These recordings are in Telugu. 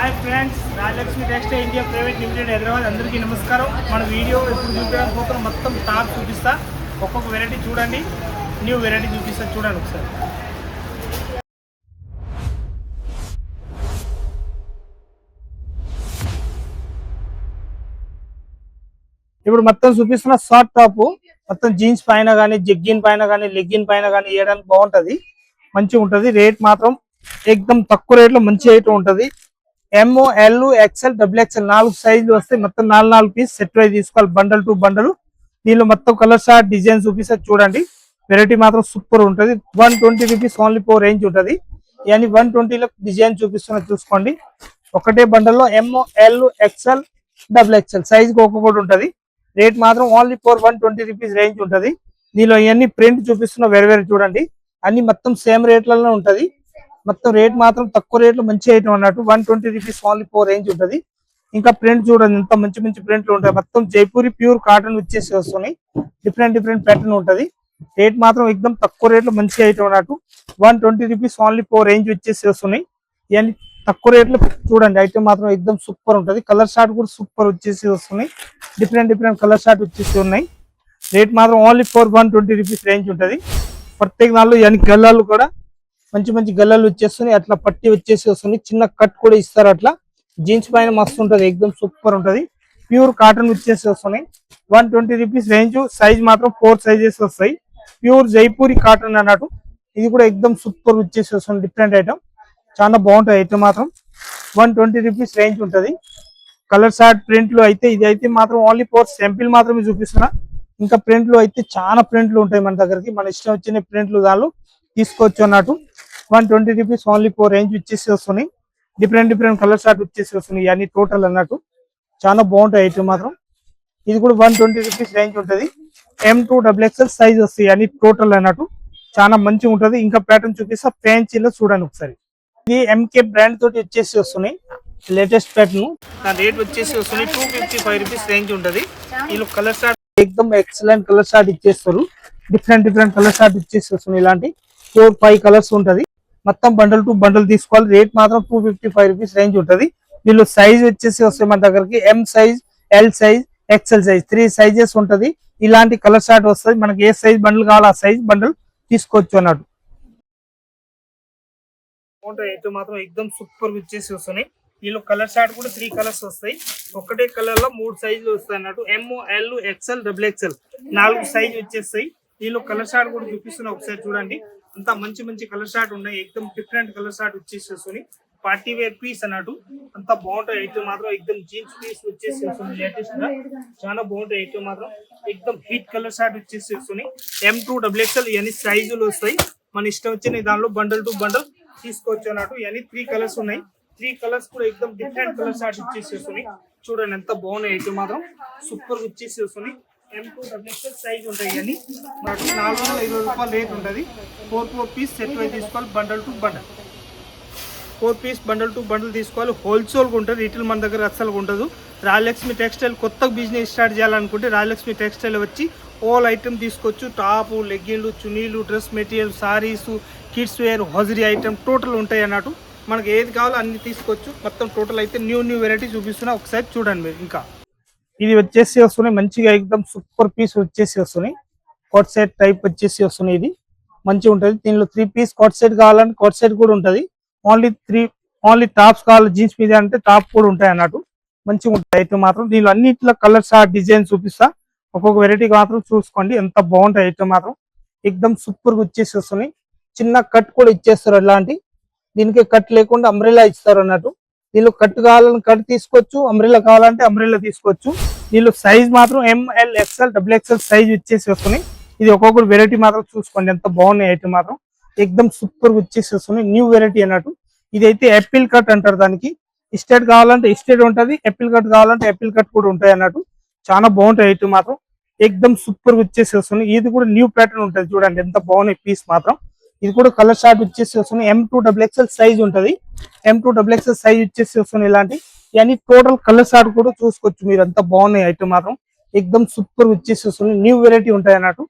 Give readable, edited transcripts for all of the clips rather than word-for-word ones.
Hi friends, Rajalakshmi textile India private limited Hyderabad. అందరికీ నమస్కారం. మన వీడియో ఇప్పుడు చూపించడానికి పోతున్న మొత్తం టాప్ చూపిస్తా. ఒక్కొక్క వెరైటీ చూడండి, న్యూ వెరైటీ చూపిస్తా, చూడండి ఒకసారి. ఇప్పుడు మొత్తం చూపిస్తున్న షార్ట్ టాప్, మొత్తం జీన్స్ పైన కానీ, జగ్గిన్ పైన కానీ, లెగ్గిన్ పైన కానీ వేయడానికి బాగుంటది, మంచిగా ఉంటది. రేట్ మాత్రం ఎక్దమ్ తక్కువ రేట్ లో మంచి ఐటమ్ ఉంటది. M L XL double XL 4 సైజులు వస్తాయి. మొత్తం 4 పీస్ సెట్ వైజ్ తీసుకోవాలి, బండల్ టు బండల్. దీనిలో మొత్తం కలర్ షార్ట్ డిజైన్ చూపిస్తే చూడండి. వెరైటీ మాత్రం సూపర్ ఉంటది. 120 రూపీస్ ఓన్లీ 4 రేంజ్ ఉంటది. ఇవన్నీ 120లో డిజైన్ చూపిస్తున్నా చూసుకోండి. ఒకటే బండల్లో ఎంఓ L XL double XL size ఒక్కొక్కటి ఉంటది. రేట్ మాత్రం ఓన్లీ 120 రూపీస్ రేంజ్ ఉంటది. దీనిలో ఇవన్నీ ప్రింట్ చూపిస్తున్న వేరే చూడండి. అన్ని మొత్తం సేమ్ రేట్లలో ఉంటది. మొత్తం రేట్ మాత్రం తక్కువ రేట్లో మంచి ఐటమ్ అన్నట్టు. 120 రూపీస్ ఓన్లీ 4 రేంజ్ ఉంటది. ఇంకా ప్రింట్ చూడండి, ఎంత మంచి మంచి ప్రింట్లు ఉంటాయి. మొత్తం జైపూరి ప్యూర్ కాటన్ వచ్చేసి వస్తున్నాయి. డిఫరెంట్ ప్యాటర్న్ ఉంటది. రేట్ మాత్రం ఎక్దమ్ తక్కువ రేట్లో మంచి ఐటమ్ అన్నట్టు. 120 రూపీస్ ఓన్లీ 4 రేంజ్ వచ్చేసి వస్తున్నాయి. ఇవన్నీ తక్కువ రేట్లో చూడండి. ఐటమ్ మాత్రం ఎక్దమ్ సూపర్ ఉంటది. కలర్ షార్ట్ కూడా సూపర్ వచ్చేసి వస్తున్నాయి. డిఫరెంట్ కలర్ షార్ట్ వచ్చేసి ఉన్నాయి. రేట్ మాత్రం ఓన్లీ 120 రూపీస్ రేంజ్ ఉంటది. ప్రత్యేక నాలుగు ఇవన్నీ గల్లాలు కూడా మంచి గల్లలు వచ్చేస్తున్నాయి. అట్లా పట్టి వచ్చేసి వస్తుంది. చిన్న కట్ కూడా ఇస్తారు. అట్లా జీన్స్ పైన మస్తు ఉంటది, ఎక్దమ్ సూపర్ ఉంటది. ప్యూర్ కాటన్ వచ్చేసి వస్తున్నాయి. 120 రూపీస్ రేంజ్. సైజ్ మాత్రం 4 సైజెస్ వస్తాయి. ప్యూర్ జైపూరి కాటన్ అన్నట్టు. ఇది కూడా ఎక్దమ్ సూపర్ వచ్చేసి వస్తుంది. డిఫరెంట్ ఐటమ్, చాలా బాగుంటది. ఐటమ్ మాత్రం 120 రూపీస్ రేంజ్ ఉంటది. కలర్ షార్ట్ ప్రింట్లు అయితే ఇది అయితే మాత్రం ఓన్లీ 4 శాంపిల్ మాత్రమే చూపిస్తున్నా. ఇంకా ప్రింట్లు అయితే చాలా ప్రింట్లు ఉంటాయి మన దగ్గరికి. మన ఇష్టం వచ్చిన ప్రింట్లు దానిలో తీసుకోవచ్చు అన్నట్టు. 120 రూపీస్ ఓన్లీ 4 రేంజ్ వచ్చేసి వస్తున్నాయి. డిఫరెంట్ కలర్ షార్ట్ వచ్చేసి వస్తున్నాయి. ఇవన్నీ టోటల్ అన్నట్టు చాలా బాగుంటాయి ఐటమ్ మాత్రం. ఇది కూడా 120 రూపీస్ రేంజ్ ఉంటది. M2 XXL సైజ్ వస్తాయి. అన్ని టోటల్ అన్నట్టు చాలా మంచిగా ఉంటది. ఇంకా ప్యాటర్న్ చూపిస్తా, ఫ్యాన్సీలో చూడండి ఒకసారి. ఇది ఎంకే బ్రాండ్ తోటి వచ్చేసి వస్తున్నాయి. Latest pattern. దాని రేట్ వచ్చేసి వస్తున్నాయి 255 రూపీస్ రేంజ్ ఉంటది. వీళ్ళు కలర్ షార్ట్ ఎక్దమ్ ఎక్సలెంట్ కలర్ షార్ట్ ఇచ్చేస్తారు. డిఫరెంట్ కలర్ షార్ట్ ఇచ్చేసి వస్తున్నాయి. ఇలాంటి 4-5 కలర్స్ ఉంటది. మొత్తం బండల్ టు బండల్ తీసుకోవాలి. రేట్ మాత్రం 255 రూపీస్ రేంజ్ ఉంటది. వీళ్ళు సైజ్ వచ్చేసి వస్తాయి మన దగ్గరికి. M size, L size, XL size 3 sizes ఉంటది. ఇలాంటి కలర్ షార్ట్ వస్తుంది. మనకి ఏ సైజ్ బండల్ కావాలో ఆ సైజ్ బండల్ తీసుకోవచ్చు అన్నట్టు. మాత్రం ఎక్దమ్ సూపర్ వచ్చేసి వస్తున్నాయి. వీళ్ళు కలర్ షార్ట్ కూడా 3 కలర్స్ వస్తాయి. ఒకటే కలర్ లో 3 సైజులు వస్తాయి అన్నట్టు. M L XL double XL 4 size వచ్చేస్తాయి. వీళ్ళు కలర్ షార్ట్ కూడా చూపిస్తున్నా ఒకసారి చూడండి. అంతా మంచి కలర్ షార్ట్ ఉన్నాయి. ఎక్దమ్ డిఫరెంట్ కలర్ షార్ట్ వచ్చేసి వస్తుంది. పార్టీ వేర్ పీస్ అన్నట్టు అంతా బాగుంటాయి. ఐటమ్ మాత్రం ఎక్దమ్ జీన్స్ పీస్ వచ్చేసి వస్తుంది. లేటెస్ట్ గా చాలా బాగుంటాయి. ఐటమ్ మాత్రం ఎక్దమ్ హీట్ కలర్ షార్ట్ వచ్చేసి వస్తుంది. M2 XXL ఇవన్నీ సైజులు వస్తాయి. మన ఇష్టం వచ్చిన దానిలో బండల్ టు బండల్ తీసుకోవచ్చు అన్నట్టు. ఇవన్నీ 3 కలర్స్ ఉన్నాయి. 3 కలర్స్ కూడా ఎక్దమ్ డిఫరెంట్ కలర్ షార్ట్ వచ్చేసి వస్తుంది. చూడండి ఎంత బాగున్నాయి. ఐటమ్ మాత్రం సూపర్ వచ్చేసి వస్తుంది. M2 XXL సైజ్ ఉంటాయి. ఇవన్నీ మనకు 420 రూపాయలు రేట్ ఉంటుంది. 4 పీస్ సెట్ వైజ్ తీసుకోవాలి. Bundle to bundle 4 piece bundle to bundle తీసుకోవాలి. హోల్సేల్గా ఉంటుంది. రీటైల్ మన దగ్గర అస్సలు ఉండదు. రాజలక్ష్మి టెక్స్టైల్ కొత్త బిజినెస్ స్టార్ట్ చేయాలనుకుంటే రాజలక్ష్మి టెక్స్టైల్ వచ్చి ఆల్ ఐటమ్ తీసుకోవచ్చు. టాపు, లెగ్గిన్లు, చున్నీలు, dress material, sarees, kids wear, hosiery item total ఉంటాయి అన్నట్టు. మనకి ఏది కావాలో అన్ని తీసుకోవచ్చు. మొత్తం టోటల్ అయితే న్యూ వెరైటీ చూపిస్తున్నా, ఒకసారి చూడండి మీరు. ఇంకా ఇది వచ్చేసి వస్తున్నాయి మంచిగా ఎక్దమ్ సూపర్ పీస్ వచ్చేసి వస్తున్నాయి. కోట్ సెట్ టైప్ వచ్చేసి వస్తున్నాయి. ఇది మంచిగా ఉంటుంది. దీనిలో 3 పీస్ కోట్ సెట్ కావాలంటే కోట్ సెట్ కూడా ఉంటుంది. ఓన్లీ టాప్స్ కావాలి జీన్స్ మీద అంటే టాప్ కూడా ఉంటాయి అన్నట్టు. మంచిగా ఉంటాయి ఐటమ్ మాత్రం. దీనిలో అన్నిట్లో కలర్స్ ఆ డిజైన్ చూపిస్తా. ఒక్కొక్క వెరైటీ మాత్రం చూసుకోండి. ఎంత బాగుంటాయి ఐటమ్ మాత్రం. ఎక్దమ్ సూపర్ వచ్చేసి వస్తున్నాయి. చిన్న కట్ కూడా ఇచ్చేస్తారు. అలాంటి దీనికి కట్ లేకుండా అంబ్రెల్లా ఇస్తారు అన్నట్టు. దీనిలో కట్ కావాలని కట్ తీసుకోవచ్చు, అంబ్రెల్లా కావాలంటే అంబ్రెల్లా తీసుకోవచ్చు. దీనిలో సైజ్ మాత్రం ML XL double XL size వచ్చేసి వస్తున్నాయి. ఇది ఒక్కొక్కరు వెరైటీ మాత్రం చూసుకోండి. ఎంత బాగున్నాయి ఐటమ్ మాత్రం. ఎక్దమ్ సూపర్ వచ్చేసి వస్తున్నాయి. న్యూ వెరైటీ అన్నట్టు. ఇదైతే యాపిల్ కట్ అంటారు. దానికి ఇస్టేట్ కావాలంటే ఇస్టేట్ ఉంటుంది, యాపిల్ కట్ కావాలంటే యాపిల్ కట్ కూడా ఉంటాయి అన్నట్టు. చాలా బాగుంటాయి ఐటమ్ మాత్రం. ఎక్దమ్ సూపర్ వచ్చేసి వస్తున్నాయి. ఇది కూడా న్యూ ప్యాటర్న్ ఉంటుంది. చూడండి ఎంత బాగున్నాయి పీస్ మాత్రం. ఇది కూడా కలర్ షార్ట్ వచ్చేసి వస్తున్నాయి. M2 XXL సైజ్ ఉంటది. M2 XXL సైజ్ వచ్చేసి వస్తున్నాయి. ఇలాంటి ఇవన్నీ టోటల్ కలర్ షార్ట్ కూడా చూసుకోవచ్చు మీరు. అంత బాగున్నాయి ఐటమ్ మాత్రం. ఎక్దమ్ సూపర్ వచ్చేసి వస్తున్నాయి. న్యూ వెరైటీ ఉంటాయి అన్నట్టు.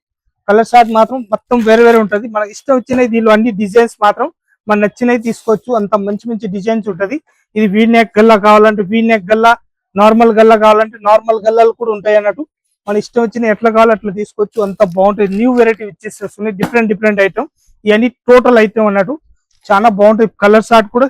కలర్ షార్ట్ మాత్రం మొత్తం వేరే ఉంటది. మనకి ఇష్టం వచ్చినవి దీనిలో అన్ని డిజైన్స్ మాత్రం మన నచ్చినవి తీసుకోవచ్చు. అంత మంచి డిజైన్స్ ఉంటది. ఇది వీ నెక్ గల్లా కావాలంటే V neck Galla, normal Galla కావాలంటే నార్మల్ గల్లాలు కూడా ఉంటాయి అన్నట్టు. మన ఇష్టం వచ్చిన ఎట్లా కావాలో అట్లా తీసుకోవచ్చు. అంత బాగుంటుంది. న్యూ వెరైటీ ఇచ్చేసి వస్తుంది. Different item. ఇవన్నీ టోటల్ ఐటమ్ అన్నట్టు. చాలా బాగుంటాయి. కలర్ షార్ట్ కూడా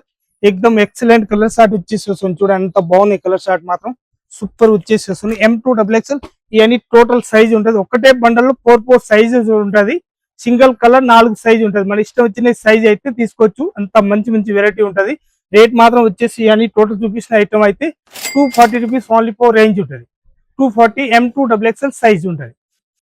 ఎక్దమ్ ఎక్సలెంట్ కలర్ షార్ట్ వచ్చేసి వస్తుంది. చూడండి ఎంత బాగున్నాయి కలర్ షార్ట్ మాత్రం సూపర్ వచ్చేసి వస్తుంది. M2XXL ఇవన్నీ టోటల్ సైజ్ ఉంటుంది. ఒకటే బండల్లో 4 సైజెస్ ఉంటుంది. సింగిల్ కలర్ 4 సైజ్ ఉంటుంది. మన ఇష్టం వచ్చిన సైజ్ అయితే తీసుకోవచ్చు. అంత మంచి వెరైటీ ఉంటుంది. రేట్ మాత్రం వచ్చేసి ఇవన్నీ టోటల్ చూపించిన ఐటమ్ అయితే 240 రూపీస్ ఓన్లీ ఫోర్ రేంజ్ ఉంటుంది. 240 M2XXL సైజ్ ఉంటుంది.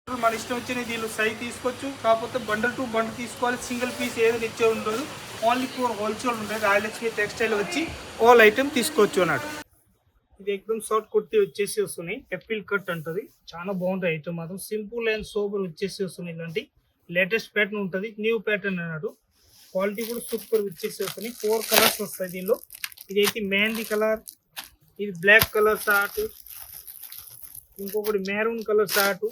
మన ఇష్టం వచ్చిన దీనిలో సైజ్ తీసుకోవచ్చు. కాకపోతే బండల్ టు బండల్ తీసుకోవాలి. సింగిల్ పీస్ ఏదైనా ఇచ్చే ఉండదు. ఓన్లీ ఫోర్ హోల్సేల్ ఉంటుంది. రాయలక్ష్మి టెక్స్టైల్ వచ్చి ఆల్ ఐటమ్ తీసుకోవచ్చు అన్నట్టు. ఇది ఎక్దమ్ షార్ట్ కుర్తి వచ్చేసి వస్తున్నాయి. ఎప్పిల్ కట్ అంటది. చాలా బాగుంటాయి ఐటమ్ మాత్రం. సింపుల్ అండ్ సోబర్ వచ్చేసి వస్తున్నాయి. ఇలాంటి లేటెస్ట్ ప్యాటర్న్ ఉంటుంది. న్యూ ప్యాటర్న్ అన్నట్టు. క్వాలిటీ కూడా సూపర్ వచ్చేసి వస్తున్నాయి. 4 కలర్స్ వస్తాయి దీనిలో. ఇదైతే మెహందీ కలర్, ఇది బ్లాక్ కలర్ షార్ట్, ఇంకొకటి మెరూన్ కలర్ షార్ట్,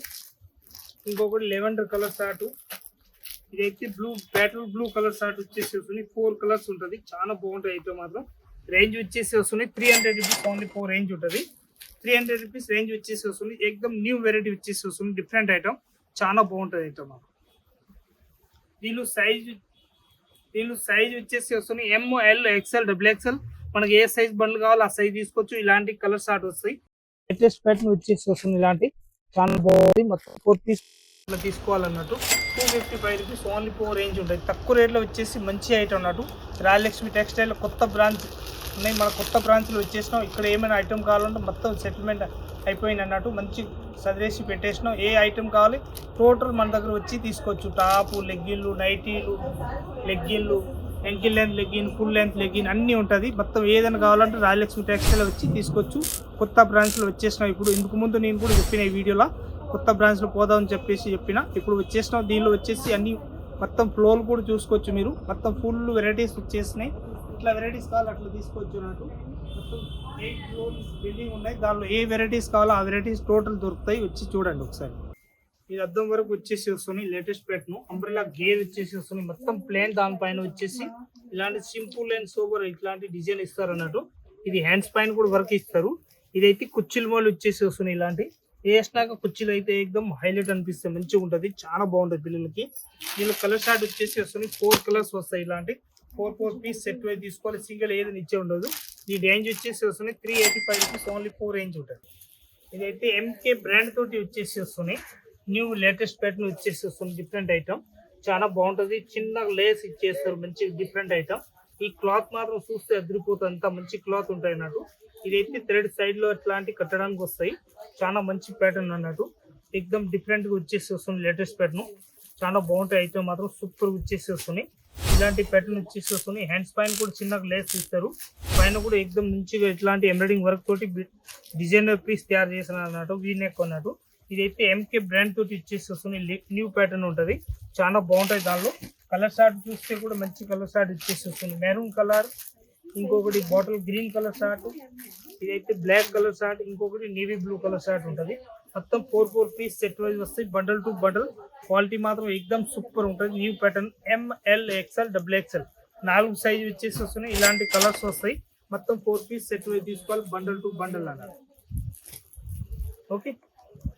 ఇంకొకటి లెవెండర్ కలర్ షార్ట్, ఇదైతే బ్యాటిల్ బ్లూ కలర్ షార్ట్ వచ్చేసి వస్తుంది. 4 కలర్స్ ఉంటుంది. చాలా బాగుంటాయి ఐటమ్ మాత్రం. రేంజ్ వచ్చేసి వస్తుంది 300 రూపీస్ ఓన్లీ ఫోర్ రేంజ్ ఉంటుంది. 300 రూపీస్ రేంజ్ వచ్చేసి వస్తుంది. ఎక్దమ్ న్యూ వెరైటీ వచ్చేసి వస్తుంది. Different item. చాలా బాగుంటుంది ఐటమ్ మాత్రం. దీనిలో సైజ్ వచ్చేసి వస్తుంది ML XL XXL. మనకి ఏ సైజ్ బండ్లు కావాలో ఆ సైజ్ తీసుకోవచ్చు. ఇలాంటి కలర్ షార్ట్ వస్తాయి. లేటెస్ట్ ప్యాటర్న్ వచ్చేసి వస్తుంది. ఇలాంటి చాలా బాగుంది. మొత్తం 4 పీస్ తీసుకోవాలన్నట్టు. 255 రూపీస్ ఓన్లీ ఫోర్ రేంజ్ ఉంటుంది. తక్కువ రేట్లో వచ్చేసి మంచి ఐటమ్ అన్నట్టు. రాయలక్ష్మి టెక్స్టైల్ కొత్త బ్రాంచ్ ఉన్నాయి. మన కొత్త బ్రాంచ్లో వచ్చేసినాం. ఇక్కడ ఏమైనా ఐటమ్ కావాలంటే మొత్తం సెటిల్మెంట్ అయిపోయింది అన్నట్టు. మంచి సదిరేసి పెట్టేసినాం. ఏ ఐటమ్ కావాలి టోటల్ మన దగ్గర వచ్చి తీసుకోవచ్చు. టాపు, లెగ్గిన్లు, నైటీలు, లెగ్గిన్లు, ankle length legging, full length legging అన్నీ ఉంటుంది. మొత్తం ఏదైనా కావాలంటే రాయలక్ష్మి టెక్స్టైల్ వచ్చి తీసుకోవచ్చు. కొత్త బ్రాంచ్లో వచ్చేసినాం. ఇప్పుడు ఇందుకు ముందు నేను కూడా చెప్పిన ఈ వీడియోలో కొత్త బ్రాంచ్లో పోదామని చెప్పిన. ఇప్పుడు వచ్చేసినాం. దీనిలో వచ్చేసి అన్ని మొత్తం ఫ్లోర్లు కూడా చూసుకోవచ్చు మీరు. మొత్తం ఫుల్ వెరైటీస్ వచ్చేసినాయి. ఇట్లా వెరైటీస్ కావాలి అట్లా తీసుకోవచ్చు అన్నట్టు. మొత్తం 8 ఫ్లోర్స్ బిల్డింగ్ ఉన్నాయి. దానిలో ఏ వెరైటీస్ కావాలో ఆ వెరైటీస్ టోటల్ దొరుకుతాయి. వచ్చి చూడండి ఒకసారి. ఇది అద్దం వరకు వచ్చేసి వస్తుంది. లేటెస్ట్ ప్యాటర్న్ అంబ్రెల్లా గేర్ వచ్చేసి వస్తుంది. మొత్తం ప్లేన్ దానిపైన వచ్చేసి ఇలాంటి సింపుల్ అండ్ సూపర్ ఇట్లాంటి డిజైన్ ఇస్తారు అన్నట్టు. ఇది హ్యాండ్స్ పైన కూడా వర్క్ ఇస్తారు. ఇదైతే కుర్చీల మోల్ వచ్చేసి వస్తుంది. ఇలాంటి వేసినాక కుర్చీలు అయితే ఎక్దమ్ హైలైట్ అనిపిస్తుంది. మంచిగా ఉంటుంది. చాలా బాగుంటుంది పిల్లలకి. దీనిలో కలర్ షార్ట్ వచ్చేసి వస్తుంది. 4 కలర్స్ వస్తాయి. ఇలాంటి 4 పీస్ సెట్ వైజ్ తీసుకోవాలి. సింగిల్ ఏదైనా ఇచ్చే ఉండదు. ఈ రేంజ్ వచ్చేసి వస్తుంది 385 రూపీస్ ఓన్లీ ఫోర్ రేంజ్ ఉంటుంది. ఇదైతే MK బ్రాండ్ తోటి వచ్చేసి వస్తుంది. న్యూ లేటెస్ట్ ప్యాటర్న్ వచ్చేసి వస్తుంది. Different item. చాలా బాగుంటుంది. చిన్న లేస్ ఇచ్చేస్తారు. మంచి డిఫరెంట్ ఐటమ్. ఈ క్లాత్ మాత్రం చూస్తే అదిరిపోతుంది. అంత మంచి క్లాత్ ఉంటాయి అన్నట్టు. ఇదైతే థ్రెడ్ సైడ్ లో ఇట్లాంటి కట్టడానికి వస్తాయి. చాలా మంచి ప్యాటర్న్ అన్నట్టు. ఎక్దమ్ డిఫరెంట్ గా వచ్చేసి వస్తుంది. Latest pattern. చాలా బాగుంటాయి ఐటమ్ మాత్రం. సూపర్ వచ్చేసి వస్తుంది. ఇలాంటి ప్యాటర్న్ వచ్చేసి వస్తుంది. హ్యాండ్స్ పైన కూడా చిన్నగా లేస్ ఇస్తారు. పైన కూడా ఎక్దమ్ మంచిగా ఇట్లాంటి ఎంబ్రాయిడింగ్ వర్క్ తోటి డిజైనర్ పీస్ తయారు చేసిన అన్నట్టు. వీ నెక్ అన్నట్టు. ఇదైతే MK బ్రాండ్ తోటి ఇచ్చేసి వస్తుంది. న్యూ ప్యాటర్న్ ఉంటుంది. చాలా బాగుంటాయి. దానిలో కలర్ షార్ట్ చూస్తే కూడా మంచి కలర్ షార్ట్ ఇచ్చేసి వస్తుంది. మెరూన్ కలర్, ఇంకొకటి బాటిల్ గ్రీన్ కలర్ షార్ట్, ఇదైతే బ్లాక్ కలర్ షార్ట్, ఇంకొకటి నేవీ బ్లూ కలర్ షార్ట్ ఉంటుంది. మొత్తం 4 పీస్ సెట్ వైజ్ వస్తాయి. Bundle to bundle. క్వాలిటీ మాత్రం ఎక్దమ్ సూపర్ ఉంటుంది. New pattern ML XL XXL 4 size వచ్చేసి వస్తున్నాయి. ఇలాంటి కలర్స్ వస్తాయి. మొత్తం 4 పీస్ సెట్ వైజ్ తీసుకోవాలి. బండల్ టు బండల్ అన్నారు. ఓకే.